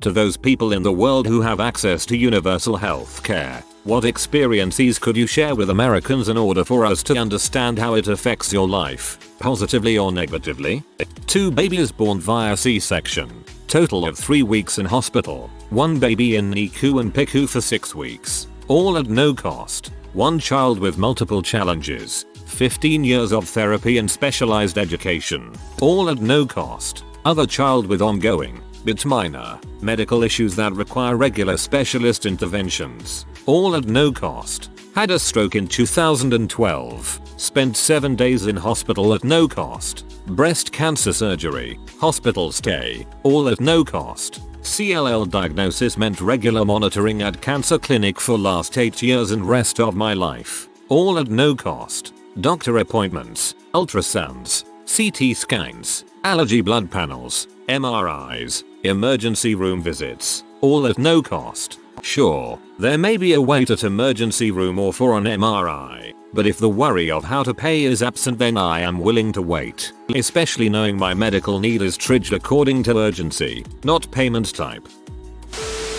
To those people in the world who have access to universal health care, what experiences could you share with Americans in order for us to understand how it affects your life, positively or negatively? 2 babies born via C-section. Total of 3 weeks in hospital. 1 baby in NICU and PICU for 6 weeks. All at no cost. 1 child with multiple challenges. 15 years of therapy and specialized education. All at no cost. Other child with ongoing, but minor, medical issues that require regular specialist interventions. All at no cost. Had a stroke in 2012. Spent 7 days in hospital at no cost. Breast cancer surgery, hospital stay, all at no cost. CLL diagnosis meant regular monitoring at cancer clinic for last 8 years and rest of my life. All at no cost. Doctor appointments, ultrasounds, CT scans, allergy blood panels, MRIs, emergency room visits, all at no cost. Sure, there may be a wait at emergency room or for an MRI, but if the worry of how to pay is absent, then I am willing to wait, especially knowing my medical need is triaged according to urgency, not payment type.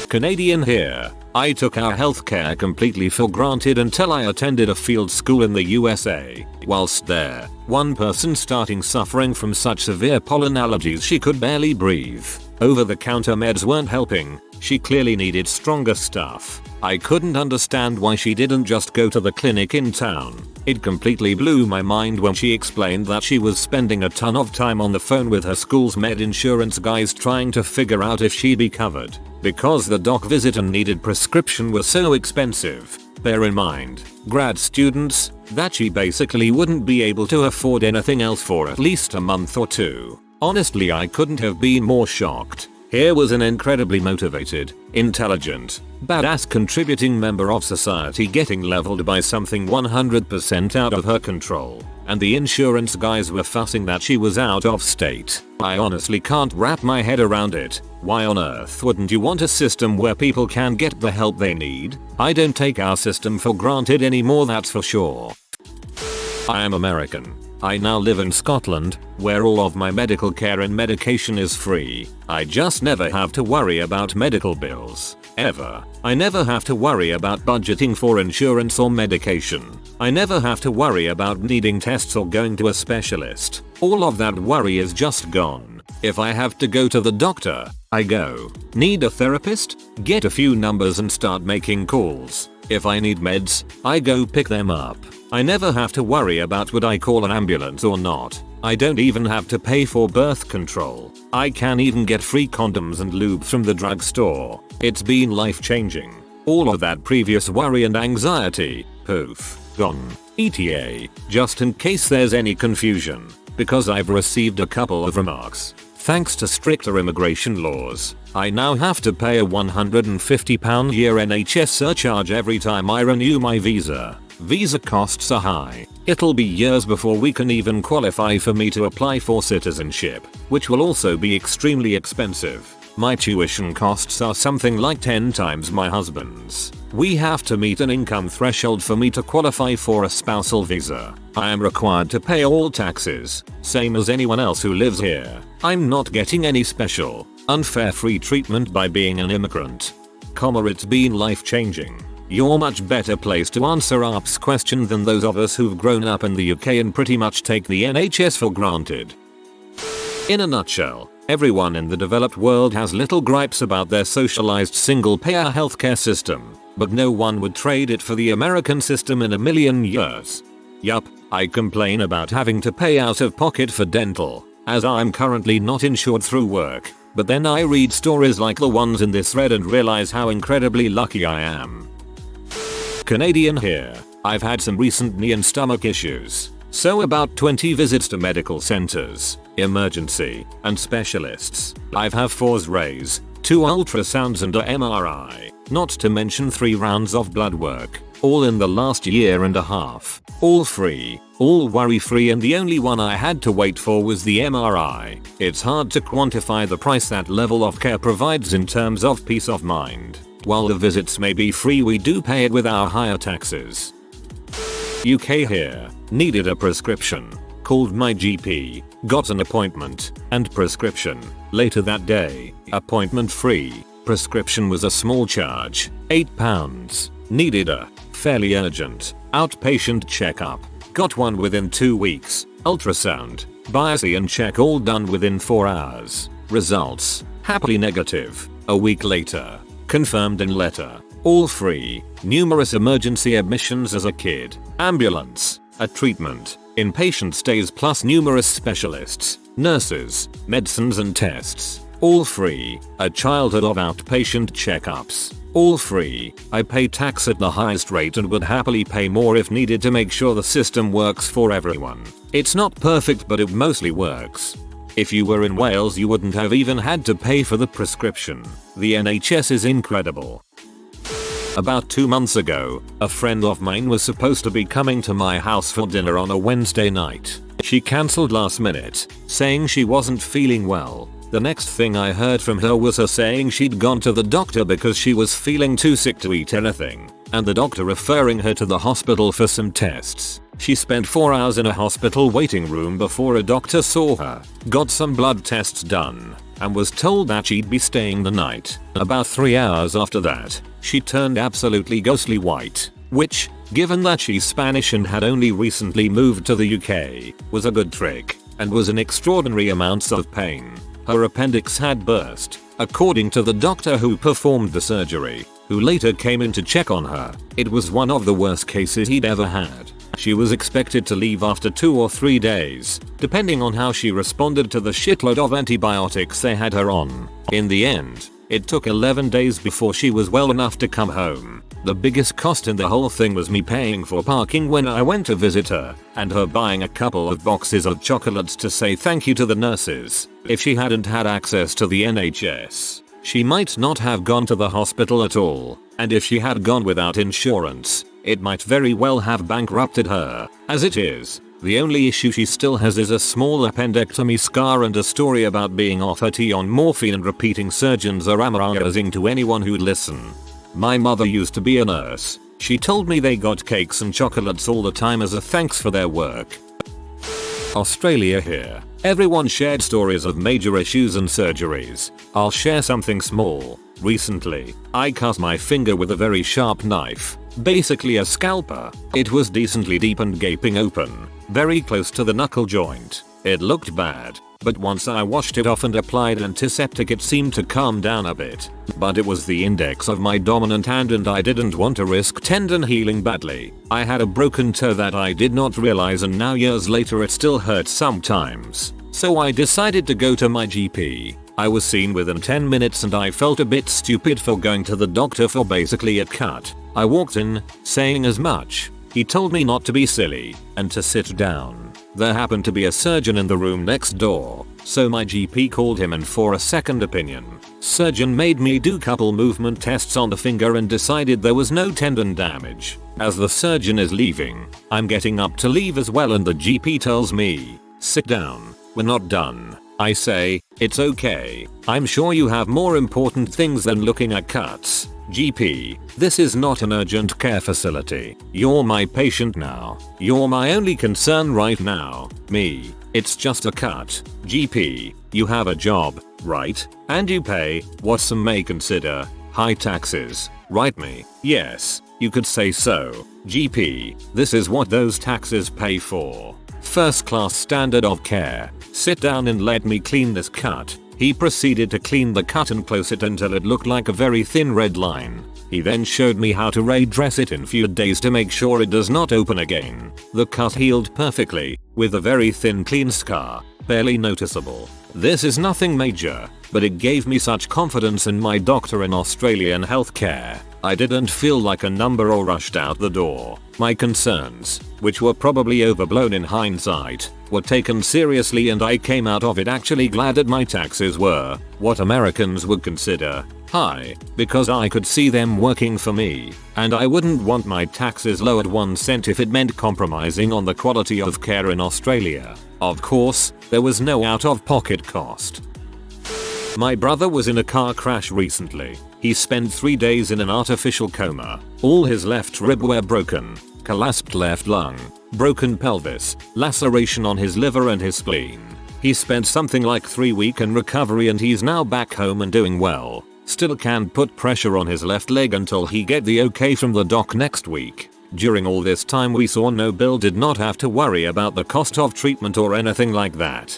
Canadian here. I took our healthcare completely for granted until I attended a field school in the USA. Whilst there, one person starting suffering from such severe pollen allergies she could barely breathe. Over-the-counter meds weren't helping. She clearly needed stronger stuff. I couldn't understand why she didn't just go to the clinic in town. It completely blew my mind when she explained that she was spending a ton of time on the phone with her school's med insurance guys trying to figure out if she'd be covered, because the doc visit and needed prescription were so expensive. Bear in mind, grad students, that she basically wouldn't be able to afford anything else for at least a month or 2. Honestly, I couldn't have been more shocked. Here was an incredibly motivated, intelligent, badass contributing member of society getting leveled by something 100% out of her control, and the insurance guys were fussing that she was out of state. I honestly can't wrap my head around it. Why on earth wouldn't you want a system where people can get the help they need? I don't take our system for granted anymore, that's for sure. I am American. I now live in Scotland, where all of my medical care and medication is free. I just never have to worry about medical bills. Ever. I never have to worry about budgeting for insurance or medication. I never have to worry about needing tests or going to a specialist. All of that worry is just gone. If I have to go to the doctor, I go. Need a therapist? Get a few numbers and start making calls. If I need meds, I go pick them up. I never have to worry about would I call an ambulance or not. I don't even have to pay for birth control. I can even get free condoms and lube from the drugstore. It's been life-changing. All of that previous worry and anxiety, poof, gone. ETA, just in case there's any confusion, because I've received a couple of remarks. Thanks to stricter immigration laws, I now have to pay a £150 year NHS surcharge every time I renew my visa. Visa costs are high. It'll be years before we can even qualify for me to apply for citizenship, which will also be extremely expensive. My tuition costs are something like 10 times my husband's. We have to meet an income threshold for me to qualify for a spousal visa. I am required to pay all taxes, same as anyone else who lives here. I'm not getting any special, unfair free treatment by being an immigrant. It's been life-changing. You're much better placed to answer ARP's question than those of us who've grown up in the UK and pretty much take the NHS for granted. In a nutshell, everyone in the developed world has little gripes about their socialized single-payer healthcare system, but no one would trade it for the American system in a million years. Yup, I complain about having to pay out of pocket for dental, as I'm currently not insured through work, but then I read stories like the ones in this thread and realize how incredibly lucky I am. Canadian here. I've had some recent knee and stomach issues, so about 20 visits to medical centers, emergency, and specialists. I've had 4 X-rays, 2 ultrasounds and a MRI, not to mention 3 rounds of blood work, all in the last year and a half. All free, all worry-free, and the only one I had to wait for was the MRI. It's hard to quantify the price that level of care provides in terms of peace of mind. While the visits may be free, we do pay it with our higher taxes. UK here. Needed a prescription. Called my GP. Got an appointment. And prescription. Later that day. Appointment free. prescription was a small charge, £8. Needed a fairly urgent outpatient checkup. Got one within 2 weeks. Ultrasound, biopsy and check all done within 4 hours. Results, happily negative. A week later, confirmed in letter. All free. Numerous emergency admissions as a kid. Ambulance, a treatment, inpatient stays plus numerous specialists, nurses, medicines and tests. All free. A childhood of outpatient checkups. All free. I pay tax at the highest rate and would happily pay more if needed to make sure the system works for everyone. It's not perfect but it mostly works. If you were in Wales you wouldn't have even had to pay for the prescription. The NHS is incredible. About 2 months ago, a friend of mine was supposed to be coming to my house for dinner on a Wednesday night. She cancelled last minute, saying she wasn't feeling well. The next thing I heard from her was her saying she'd gone to the doctor because she was feeling too sick to eat anything, and the doctor referring her to the hospital for some tests. She spent 4 hours in a hospital waiting room before a doctor saw her, got some blood tests done, and was told that she'd be staying the night. About 3 hours after that, she turned absolutely ghostly white, which, given that she's Spanish and had only recently moved to the UK, was a good trick, and was in extraordinary amounts of pain. Her appendix had burst, according to the doctor who performed the surgery, who later came in to check on her. It was one of the worst cases he'd ever had. She was expected to leave after 2 or 3 days, depending on how she responded to the shitload of antibiotics they had her on. In the end, it took 11 days before she was well enough to come home. The biggest cost in the whole thing was me paying for parking when I went to visit her, and her buying a couple of boxes of chocolates to say thank you to the nurses. If she hadn't had access to the NHS, she might not have gone to the hospital at all, and if she had gone without insurance, it might very well have bankrupted her. As it is, the only issue she still has is a small appendectomy scar and a story about being off her tea on morphine and repeating surgeons are amazing to anyone who'd listen. My mother used to be a nurse. She told me they got cakes and chocolates all the time as a thanks for their work. Australia here. Everyone shared stories of major issues and surgeries. I'll share something small. Recently, I cut my finger with a very sharp knife. Basically a scalper. It was decently deep and gaping open, very close to the knuckle joint. It looked bad, but once I washed it off and applied antiseptic it seemed to calm down a bit. But it was the index of my dominant hand and I didn't want to risk tendon healing badly. I had a broken toe that I did not realize and now years later it still hurts sometimes. So I decided to go to my GP. I was seen within 10 minutes and I felt a bit stupid for going to the doctor for basically a cut. I walked in, saying as much. He told me not to be silly and to sit down. There happened to be a surgeon in the room next door, so my GP called him in for a second opinion. Surgeon made me do couple movement tests on the finger and decided there was no tendon damage. As the surgeon is leaving, I'm getting up to leave as well and the GP tells me, "Sit down, we're not done." I say, "It's okay. I'm sure you have more important things than looking at cuts." GP, this is not an urgent care facility. You're my patient now. You're my only concern right now. Me, it's just a cut. GP, you have a job, right? And you pay, what some may consider, high taxes, right? Me, yes, you could say so. GP, this is what those taxes pay for. First class standard of care. Sit down and let me clean this cut. He proceeded to clean the cut and close it until it looked like a very thin red line. He then showed me how to redress it in few days to make sure it does not open again. The cut healed perfectly, with a very thin clean scar, barely noticeable. This is nothing major, but it gave me such confidence in my doctor in Australian healthcare. I didn't feel like a number or rushed out the door. My concerns, which were probably overblown in hindsight, were taken seriously and I came out of it actually glad that my taxes were what Americans would consider high, because I could see them working for me, and I wouldn't want my taxes lowered 1 cent if it meant compromising on the quality of care in Australia. Of course, there was no out-of-pocket cost. My brother was in a car crash recently. He spent 3 days in an artificial coma. All his left rib were broken, collapsed left lung, broken pelvis, laceration on his liver and his spleen. He spent something like 3 weeks in recovery and he's now back home and doing well. Still can't put pressure on his left leg until he get the okay from the doc next week. During all this time we saw no bill, did not have to worry about the cost of treatment or anything like that.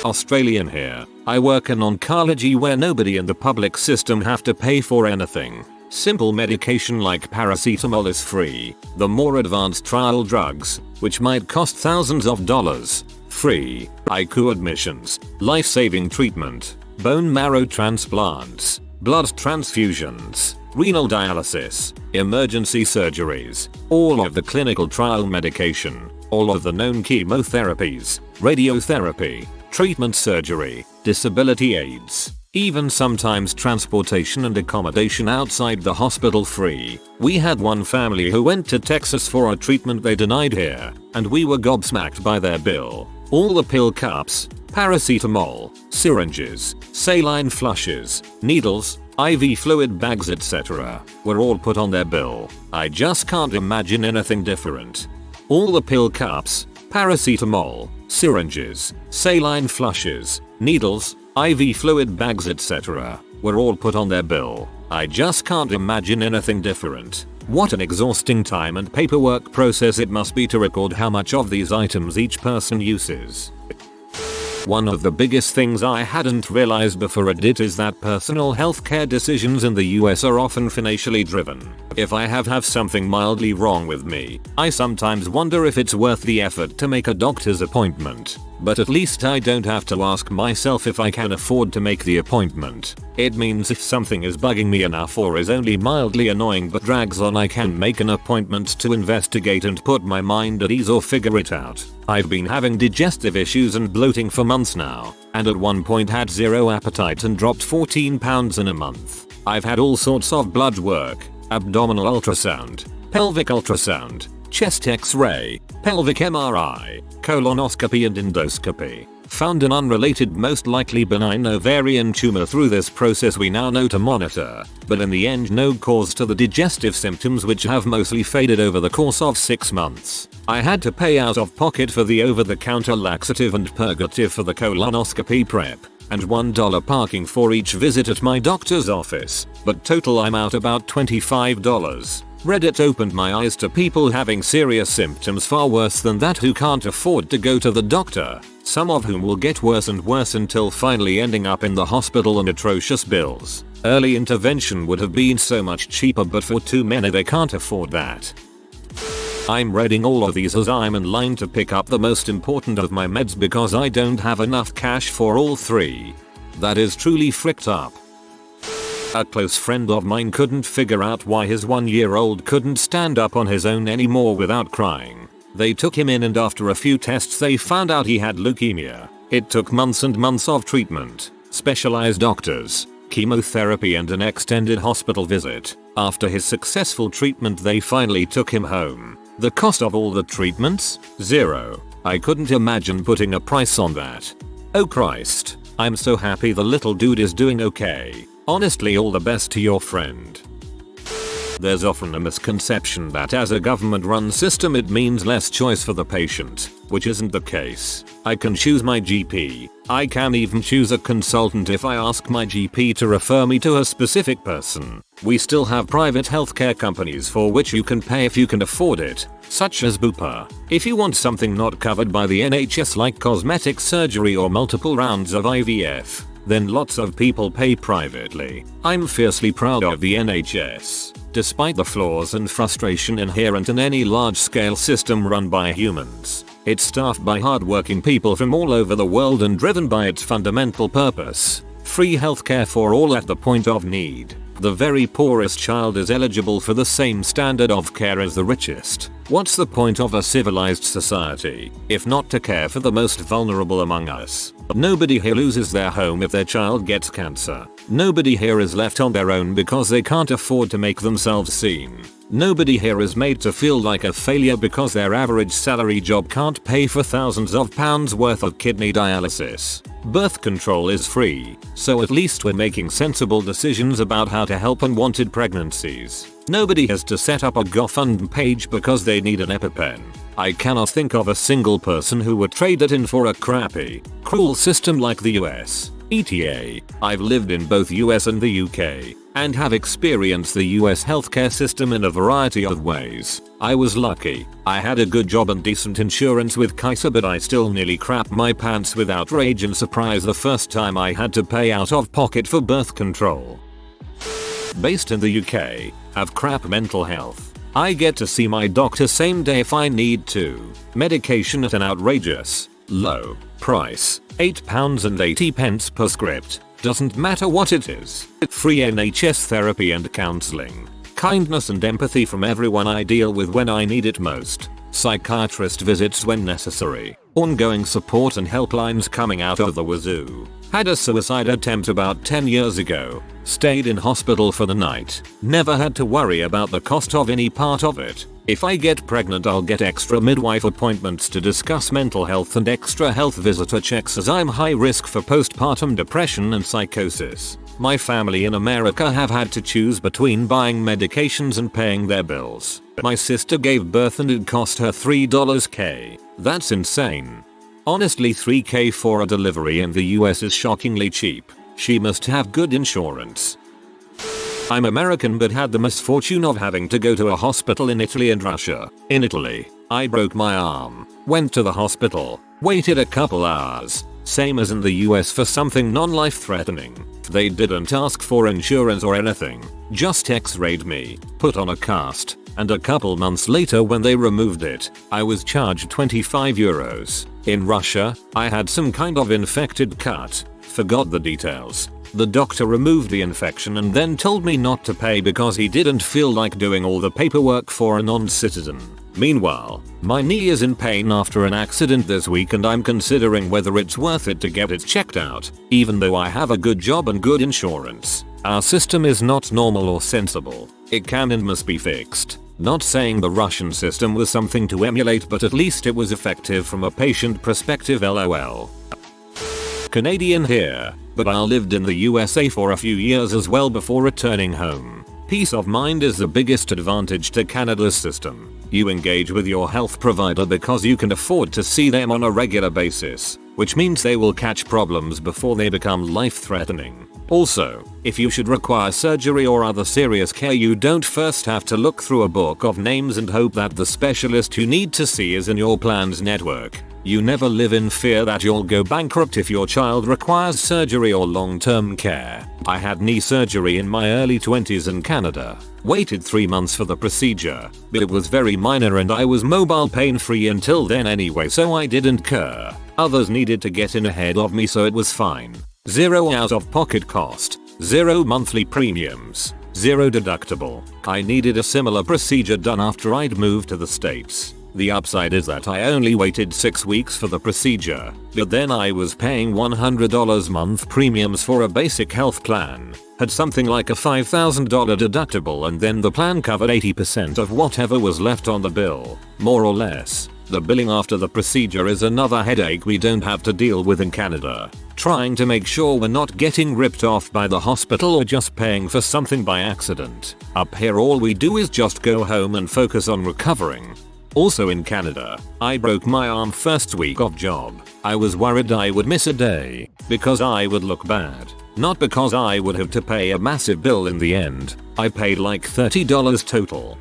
Australian here. I work in oncology where nobody in the public system have to pay for anything. Simple medication like paracetamol is free. The more advanced trial drugs, which might cost thousands of dollars, free. ICU admissions, life-saving treatment, bone marrow transplants, blood transfusions, renal dialysis, emergency surgeries, all of the clinical trial medication, all of the known chemotherapies, radiotherapy, treatment surgery, disability aids, even sometimes transportation and accommodation outside the hospital free. We had one family who went to Texas for a treatment they denied here, and we were gobsmacked by their bill. All the pill cups, paracetamol, syringes, saline flushes, needles, IV fluid bags etc. were all put on their bill. I just can't imagine anything different. All the pill cups, paracetamol, syringes, saline flushes, needles, IV fluid bags etc. were all put on their bill. I just can't imagine anything different. What an exhausting time and paperwork process it must be to record how much of these items each person uses. One of the biggest things I hadn't realized before I did is that personal healthcare decisions in the US are often financially driven. If I have something mildly wrong with me, I sometimes wonder if it's worth the effort to make a doctor's appointment. But at least I don't have to ask myself if I can afford to make the appointment. It means if something is bugging me enough or is only mildly annoying but drags on, I can make an appointment to investigate and put my mind at ease or figure it out. I've been having digestive issues and bloating for months now, and at one point had zero appetite and dropped 14 pounds in a month. I've had all sorts of blood work, abdominal ultrasound, pelvic ultrasound, chest x-ray, pelvic MRI, colonoscopy and endoscopy. Found an unrelated, most likely benign ovarian tumor through this process we now know to monitor, but in the end no cause to the digestive symptoms, which have mostly faded over the course of 6 months. I had to pay out of pocket for the over-the-counter laxative and purgative for the colonoscopy prep, and $1 parking for each visit at my doctor's office, but total I'm out about $25. Reddit opened my eyes to people having serious symptoms far worse than that who can't afford to go to the doctor, some of whom will get worse and worse until finally ending up in the hospital and atrocious bills. Early intervention would have been so much cheaper, but for too many they can't afford that. I'm reading all of these as I'm in line to pick up the most important of my meds because I don't have enough cash for all 3. That is truly fricked up. A close friend of mine couldn't figure out why his 1-year-old couldn't stand up on his own anymore without crying. They took him in and after a few tests they found out he had leukemia. It took months and months of treatment, specialized doctors, chemotherapy and an extended hospital visit. After his successful treatment they finally took him home. The cost of all the treatments? $0. I couldn't imagine putting a price on that. Oh Christ. I'm so happy the little dude is doing okay. Honestly, all the best to your friend. There's often a misconception that as a government-run system it means less choice for the patient, which isn't the case. I can choose my GP. I can even choose a consultant if I ask my GP to refer me to a specific person. We still have private healthcare companies for which you can pay if you can afford it, such as Bupa. If you want something not covered by the NHS like cosmetic surgery or multiple rounds of IVF, then lots of people pay privately. I'm fiercely proud of the NHS. Despite the flaws and frustration inherent in any large-scale system run by humans, it's staffed by hardworking people from all over the world and driven by its fundamental purpose: free healthcare for all at the point of need. The very poorest child is eligible for the same standard of care as the richest. What's the point of a civilized society, if not to care for the most vulnerable among us? Nobody here loses their home if their child gets cancer. Nobody here is left on their own because they can't afford to make themselves seen. Nobody here is made to feel like a failure because their average salary job can't pay for thousands of pounds worth of kidney dialysis. Birth control is free, so at least we're making sensible decisions about how to help unwanted pregnancies. Nobody has to set up a GoFundMe page because they need an EpiPen. I cannot think of a single person who would trade it in for a crappy, cruel system like the US. ETA, I've lived in both US and the UK, and have experienced the US healthcare system in a variety of ways. I was lucky. I had a good job and decent insurance with Kaiser, but I still nearly crapped my pants with outrage and surprise the first time I had to pay out of pocket for birth control. Based in the UK, have crap mental health. I get to see my doctor same day if I need to. Medication at an outrageous low price, £8.80 per script. Doesn't matter what it is. Free NHS therapy and counselling. Kindness and empathy from everyone I deal with when I need it most. Psychiatrist visits when necessary. Ongoing support and helplines coming out of the wazoo. Had a suicide attempt about 10 years ago. Stayed in hospital for the night. Never had to worry about the cost of any part of it. If I get pregnant, I'll get extra midwife appointments to discuss mental health and extra health visitor checks, as I'm high risk for postpartum depression and psychosis. My family in America have had to choose between buying medications and paying their bills. My sister gave birth and it cost her $3K. That's insane. Honestly, $3K for a delivery in the US is shockingly cheap. She must have good insurance. I'm American but had the misfortune of having to go to a hospital in Italy and Russia. In Italy, I broke my arm. Went to the hospital. Waited a couple hours. Same as in the US for something non-life threatening. They didn't ask for insurance or anything. Just x-rayed me. Put on a cast. And a couple months later, when they removed it, I was charged €25. In Russia, I had some kind of infected cut. Forgot the details. The doctor removed the infection and then told me not to pay because he didn't feel like doing all the paperwork for a non-citizen. Meanwhile, my knee is in pain after an accident this week and I'm considering whether it's worth it to get it checked out, even though I have a good job and good insurance. Our system is not normal or sensible. It can and must be fixed. Not saying the Russian system was something to emulate, but at least it was effective from a patient perspective, lol. Canadian here, but I lived in the USA for a few years as well before returning home. Peace of mind is the biggest advantage to Canada's system. You engage with your health provider because you can afford to see them on a regular basis, which means they will catch problems before they become life-threatening. Also, if you should require surgery or other serious care, you don't first have to look through a book of names and hope that the specialist you need to see is in your plan's network. You never live in fear that you'll go bankrupt if your child requires surgery or long-term care. I had knee surgery in my early 20s in Canada. Waited 3 months for the procedure, but it was very minor and I was mobile pain-free until then anyway, so I didn't care. Others needed to get in ahead of me, so it was fine. 0 out-of-pocket cost, 0 monthly premiums, 0 deductible. I needed a similar procedure done after I'd moved to the States. The upside is that I only waited 6 weeks for the procedure, but then I was paying $100 month premiums for a basic health plan, had something like a $5,000 deductible, and then the plan covered 80% of whatever was left on the bill, more or less. The billing after the procedure is another headache we don't have to deal with in Canada. Trying to make sure we're not getting ripped off by the hospital or just paying for something by accident. Up here all we do is just go home and focus on recovering. Also in Canada, I broke my arm first week of job. I was worried I would miss a day, because I would look bad. Not because I would have to pay a massive bill in the end. I paid like $30 total.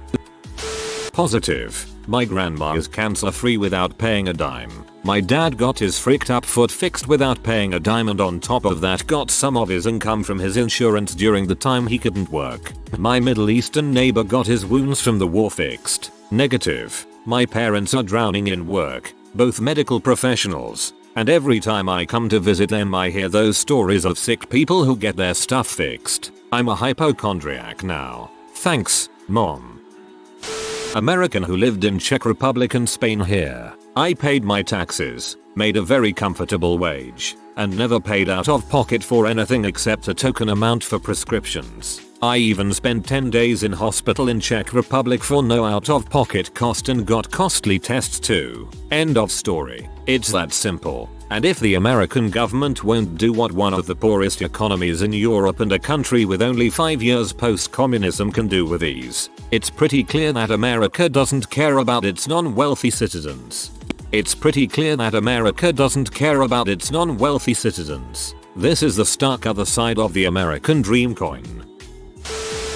Positive. My grandma is cancer free without paying a dime. My dad got his freaked up foot fixed without paying a dime, and on top of that got some of his income from his insurance during the time he couldn't work. My Middle Eastern neighbor got his wounds from the war fixed. Negative. My parents are drowning in work, both medical professionals, and every time I come to visit them I hear those stories of sick people who get their stuff fixed. I'm a hypochondriac now. Thanks, Mom. American who lived in Czech Republic and Spain here. I paid my taxes, made a very comfortable wage, and never paid out of pocket for anything except a token amount for prescriptions. I even spent 10 days in hospital in Czech Republic for no out-of-pocket cost and got costly tests too. End of story. It's that simple. And if the American government won't do what one of the poorest economies in Europe and a country with only 5 years post-communism can do with ease, it's pretty clear that America doesn't care about its non-wealthy citizens. It's pretty clear that America doesn't care about its non-wealthy citizens. This is the stark other side of the American dream coin.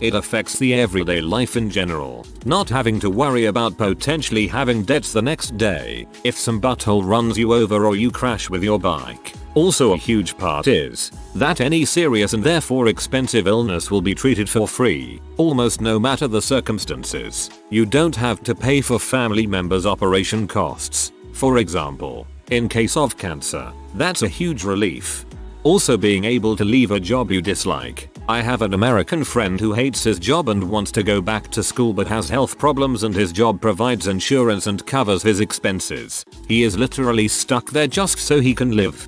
It affects the everyday life in general, not having to worry about potentially having debts the next day if some butthole runs you over or you crash with your bike. Also a huge part is that any serious and therefore expensive illness will be treated for free, almost no matter the circumstances. You don't have to pay for family members' operation costs, for example, in case of cancer. That's a huge relief. Also being able to leave a job you dislike. I have an American friend who hates his job and wants to go back to school but has health problems and his job provides insurance and covers his expenses. He is literally stuck there just so he can live.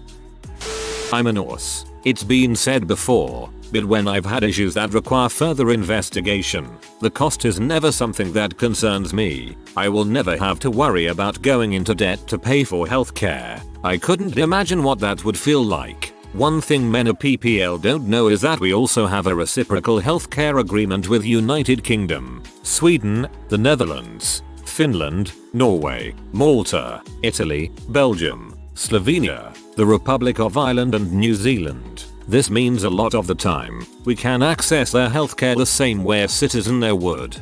I'm a nurse. It's been said before, but when I've had issues that require further investigation, the cost is never something that concerns me. I will never have to worry about going into debt to pay for healthcare. I couldn't imagine what that would feel like. One thing many PPL don't know is that we also have a reciprocal healthcare agreement with United Kingdom, Sweden, the Netherlands, Finland, Norway, Malta, Italy, Belgium, Slovenia, the Republic of Ireland and New Zealand. This means a lot of the time, we can access their healthcare the same way a citizen there would.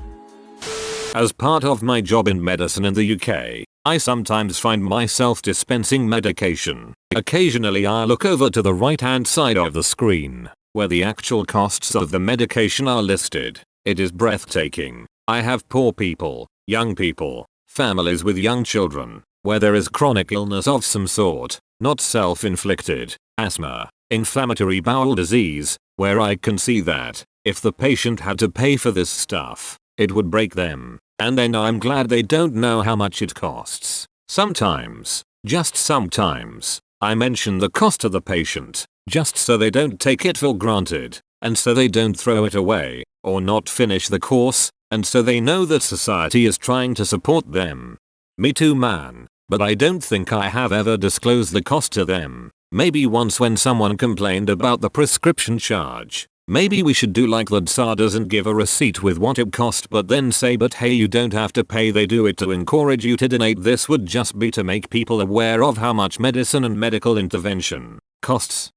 As part of my job in medicine in the UK, I sometimes find myself dispensing medication. Occasionally I look over to the right hand side of the screen, where the actual costs of the medication are listed. It is breathtaking. I have poor people, young people, families with young children, where there is chronic illness of some sort, not self-inflicted, asthma, inflammatory bowel disease, where I can see that, if the patient had to pay for this stuff, it would break them. And then I'm glad they don't know how much it costs. Sometimes, just sometimes, I mention the cost to the patient, just so they don't take it for granted, and so they don't throw it away, or not finish the course, and so they know that society is trying to support them. Me too, man, but I don't think I have ever disclosed the cost to them. Maybe once when someone complained about the prescription charge. Maybe we should do like the Tsar doesn't give a receipt with what it cost but then say but hey you don't have to pay, they do it to encourage you to donate. This would just be to make people aware of how much medicine and medical intervention costs.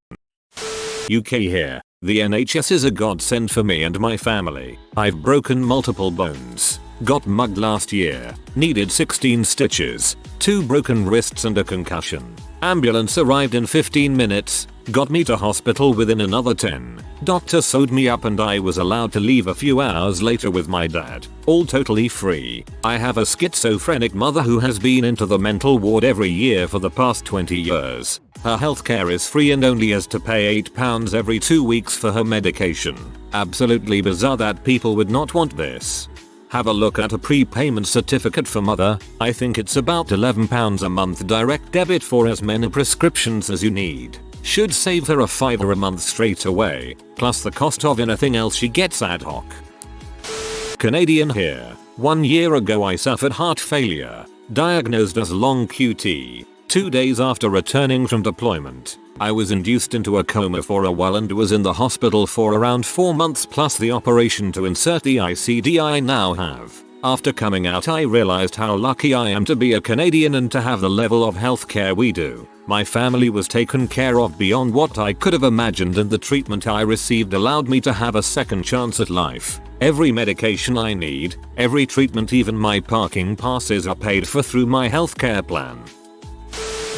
UK here. The NHS is a godsend for me and my family. I've broken multiple bones, got mugged last year, needed 16 stitches, 2 broken wrists and a concussion. Ambulance arrived in 15 minutes, got me to hospital within another 10. Doctor sewed me up and I was allowed to leave a few hours later with my dad. All totally free. I have a schizophrenic mother who has been into the mental ward every year for the past 20 years. Her healthcare is free and only has to pay £8 every 2 weeks for her medication. Absolutely bizarre that people would not want this. Have a look at a prepayment certificate for mother. I think it's about £11 a month direct debit for as many prescriptions as you need. Should save her a £5 a month straight away, plus the cost of anything else she gets ad hoc. Canadian here. 1 year ago I suffered heart failure, diagnosed as long QT. 2 days after returning from deployment, I was induced into a coma for a while and was in the hospital for around 4 months plus the operation to insert the ICD I now have. After coming out I realized how lucky I am to be a Canadian and to have the level of healthcare we do. My family was taken care of beyond what I could have imagined and the treatment I received allowed me to have a second chance at life. Every medication I need, every treatment, even my parking passes are paid for through my healthcare plan.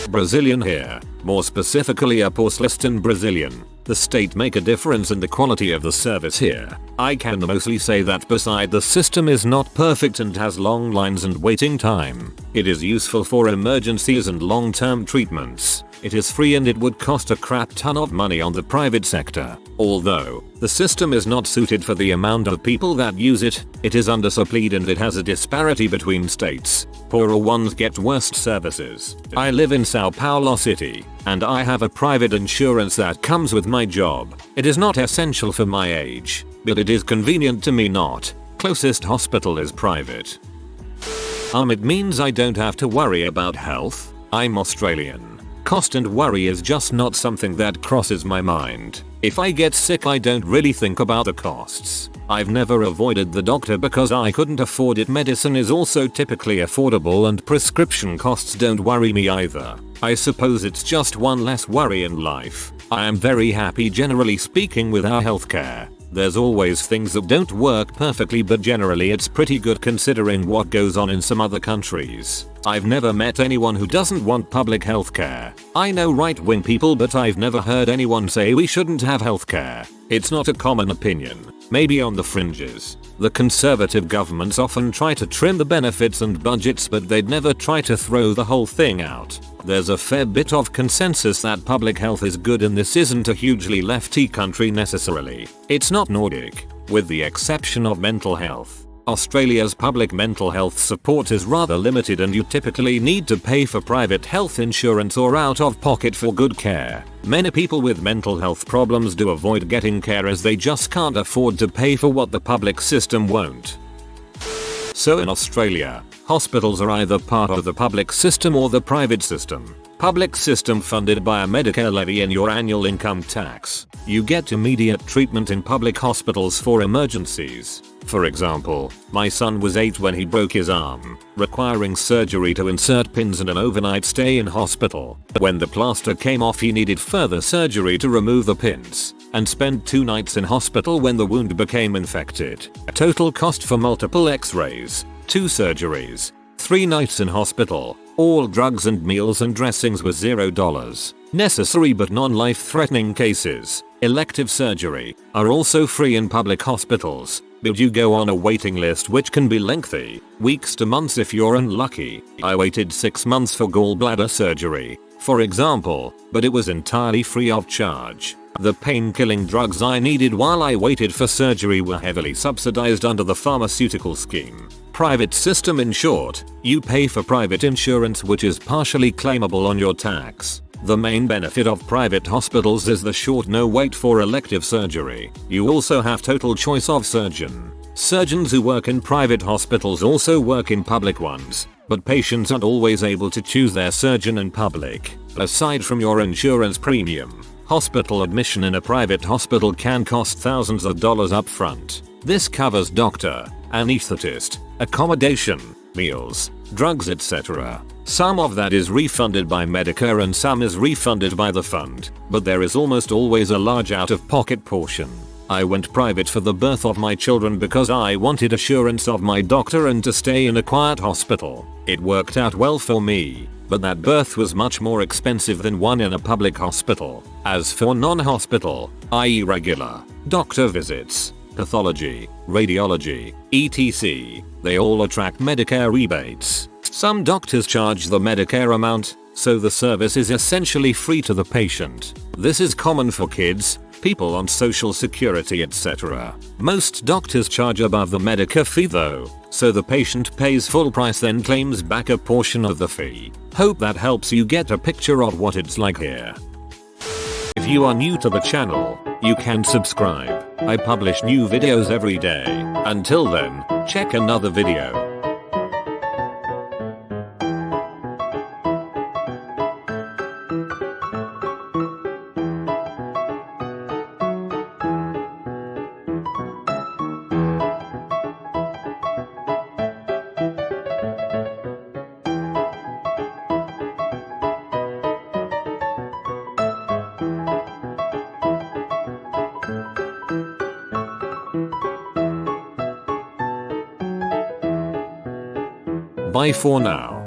Brazilian here, more specifically a Porcelain Brazilian. The state make a difference in the quality of the service here. I can mostly say that beside the system is not perfect and has long lines and waiting time, it is useful for emergencies and long-term treatments. It is free and it would cost a crap ton of money on the private sector. Although, the system is not suited for the amount of people that use it, it is undersupplied and it has a disparity between states. Poorer ones get worse services. I live in Sao Paulo City, and I have a private insurance that comes with my job. It is not essential for my age, but it is convenient to me not. Closest hospital is private. It means I don't have to worry about health. I'm Australian. Cost and worry is just not something that crosses my mind. If I get sick I don't really think about the costs. I've never avoided the doctor because I couldn't afford it. Medicine is also typically affordable and prescription costs don't worry me either. I suppose it's just one less worry in life. I am very happy generally speaking with our healthcare. There's always things that don't work perfectly, but generally it's pretty good considering what goes on in some other countries. I've never met anyone who doesn't want public healthcare. I know right-wing people, but I've never heard anyone say we shouldn't have healthcare. It's not a common opinion. Maybe on the fringes. The conservative governments often try to trim the benefits and budgets, but they'd never try to throw the whole thing out. There's a fair bit of consensus that public health is good, and this isn't a hugely lefty country necessarily. It's not Nordic, with the exception of mental health. Australia's public mental health support is rather limited, and you typically need to pay for private health insurance or out of pocket for good care. Many people with mental health problems do avoid getting care as they just can't afford to pay for what the public system won't. So in Australia, hospitals are either part of the public system or the private system. Public system funded by a Medicare levy and your annual income tax. You get immediate treatment in public hospitals for emergencies. For example, my son was 8 when he broke his arm, requiring surgery to insert pins and an overnight stay in hospital. When the plaster came off, he needed further surgery to remove the pins, and spent 2 nights in hospital when the wound became infected. Total cost for multiple x-rays, 2 surgeries, 3 nights in hospital, all drugs and meals and dressings were $0. Necessary but non-life-threatening cases, elective surgery, are also free in public hospitals, but you go on a waiting list which can be lengthy, weeks to months if you're unlucky. I waited 6 months for gallbladder surgery, for example, but it was entirely free of charge. The pain-killing drugs I needed while I waited for surgery were heavily subsidized under the pharmaceutical scheme. Private system in short, you pay for private insurance which is partially claimable on your tax. The main benefit of private hospitals is the short no wait for elective surgery. You also have total choice of surgeon. Surgeons who work in private hospitals also work in public ones, but patients aren't always able to choose their surgeon in public. Aside from your insurance premium, hospital admission in a private hospital can cost thousands of dollars up front. This covers doctor, anesthetist, accommodation, meals, drugs, etc. Some of that is refunded by Medicare and some is refunded by the fund, but there is almost always a large out-of-pocket portion. I went private for the birth of my children because I wanted assurance of my doctor and to stay in a quiet hospital. It worked out well for me, but that birth was much more expensive than one in a public hospital. As for non-hospital, i.e. regular, doctor visits, pathology, radiology, etc., they all attract Medicare rebates. Some doctors charge the Medicare amount, so the service is essentially free to the patient. This is common for kids, people on social security, etc. Most doctors charge above the Medicare fee though, so the patient pays full price then claims back a portion of the fee. Hope that helps you get a picture of what it's like here. If you are new to the channel, you can subscribe. I publish new videos every day. Until then, check another video. Bye for now.